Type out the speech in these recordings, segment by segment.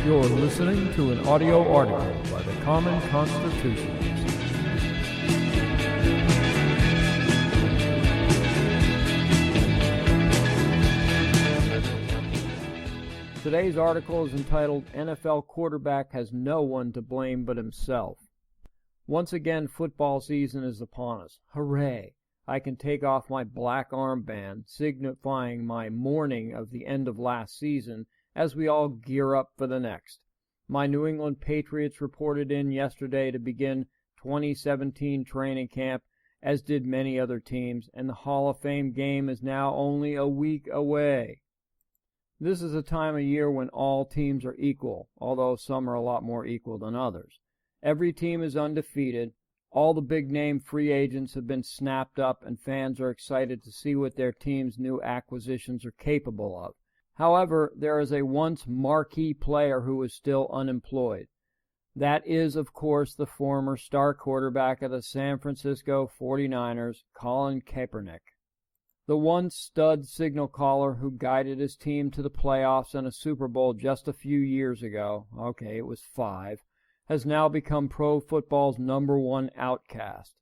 You're listening to an audio article by the Common Constitutionalists. Today's article is entitled, NFL Quarterback Has No One to Blame But Himself. Once again, football season is upon us. Hooray! I can take off my black armband, signifying my mourning of the end of last season, as we all gear up for the next. My New England Patriots reported in yesterday to begin 2017 training camp, as did many other teams, and the Hall of Fame game is now only a week away. This is a time of year when all teams are equal, although some are a lot more equal than others. Every team is undefeated, all the big-name free agents have been snapped up, and fans are excited to see what their team's new acquisitions are capable of. However, there is a once-marquee player who is still unemployed. That is, of course, the former star quarterback of the San Francisco 49ers, Colin Kaepernick. The once stud signal caller who guided his team to the playoffs and a Super Bowl just a few years ago, okay, it was 5, has now become pro football's #1 outcast.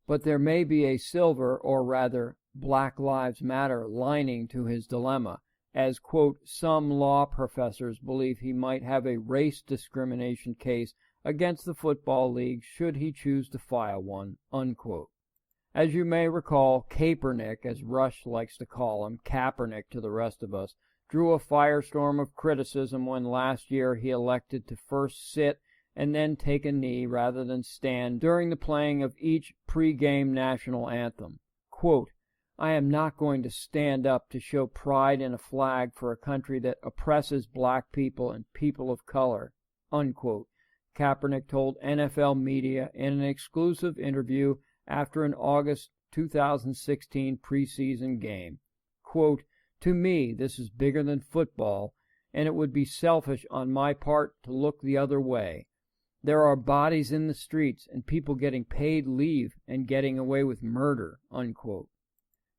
But there may be a silver, or rather, Black Lives Matter lining to his dilemma, as, quote, some law professors believe he might have a race discrimination case against the Football League should he choose to file one, unquote. As you may recall, Kaepernick, as Rush likes to call him, Kaepernick to the rest of us, drew a firestorm of criticism when last year he elected to first sit and then take a knee rather than stand during the playing of each pre-game national anthem. Quote, I am not going to stand up to show pride in a flag for a country that oppresses black people and people of color, unquote, Kaepernick told NFL media in an exclusive interview after an August 2016 preseason game. Quote, to me, this is bigger than football, and it would be selfish on my part to look the other way. There are bodies in the streets and people getting paid leave and getting away with murder, unquote.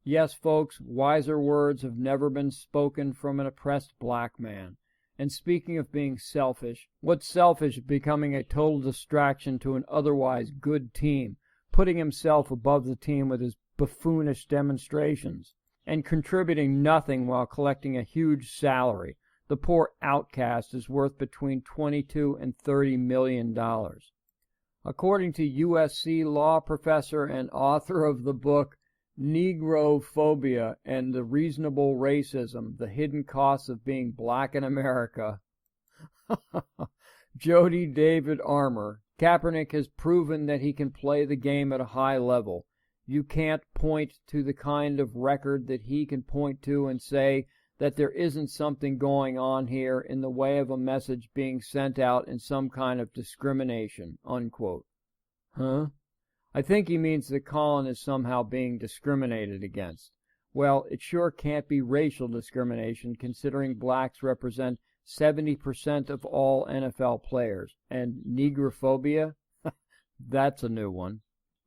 Yes, folks, wiser words have never been spoken from an oppressed black man. And speaking of being selfish, what's selfish is becoming a total distraction to an otherwise good team, putting himself above the team with his buffoonish demonstrations, and contributing nothing while collecting a huge salary. The poor outcast is worth between $22 and $30 million. According to USC law professor and author of the book Negrophobia and the Reasonable Racism, The Hidden Costs of Being Black in America, Jody David Armour, Kaepernick has proven that he can play the game at a high level. You can't point to the kind of record that he can point to and say that there isn't something going on here in the way of a message being sent out in some kind of discrimination, unquote. Huh? I think he means that Colin is somehow being discriminated against. Well, it sure can't be racial discrimination considering blacks represent 70% of all NFL players. And negrophobia? That's a new one.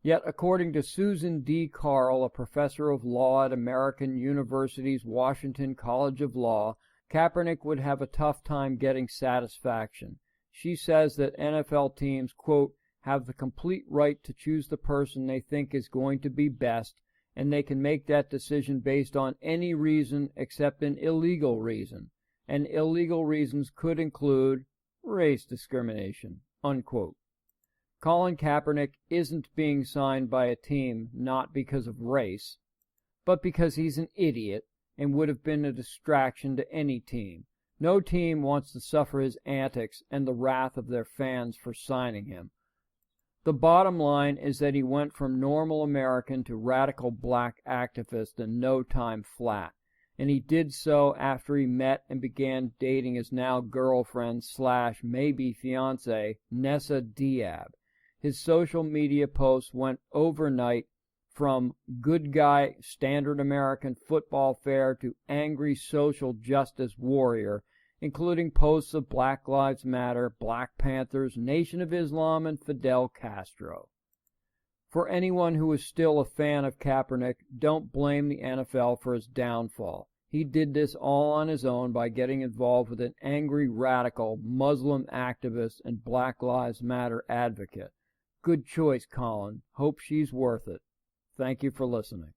Yet, according to Susan D. Carl, a professor of law at American University's Washington College of Law, Kaepernick would have a tough time getting satisfaction. She says that NFL teams, quote, have the complete right to choose the person they think is going to be best, and they can make that decision based on any reason except an illegal reason. And illegal reasons could include race discrimination, unquote. Colin Kaepernick isn't being signed by a team not because of race, but because he's an idiot and would have been a distraction to any team. No team wants to suffer his antics and the wrath of their fans for signing him. The bottom line is that he went from normal American to radical black activist in no time flat, and he did so after he met and began dating his now girlfriend / maybe fiancée, Nessa Diab. His social media posts went overnight from good guy standard American football fare to angry social justice warrior, including posts of Black Lives Matter, Black Panthers, Nation of Islam, and Fidel Castro. For anyone who is still a fan of Kaepernick, don't blame the NFL for his downfall. He did this all on his own by getting involved with an angry radical Muslim activist and Black Lives Matter advocate. Good choice, Colin. Hope she's worth it. Thank you for listening.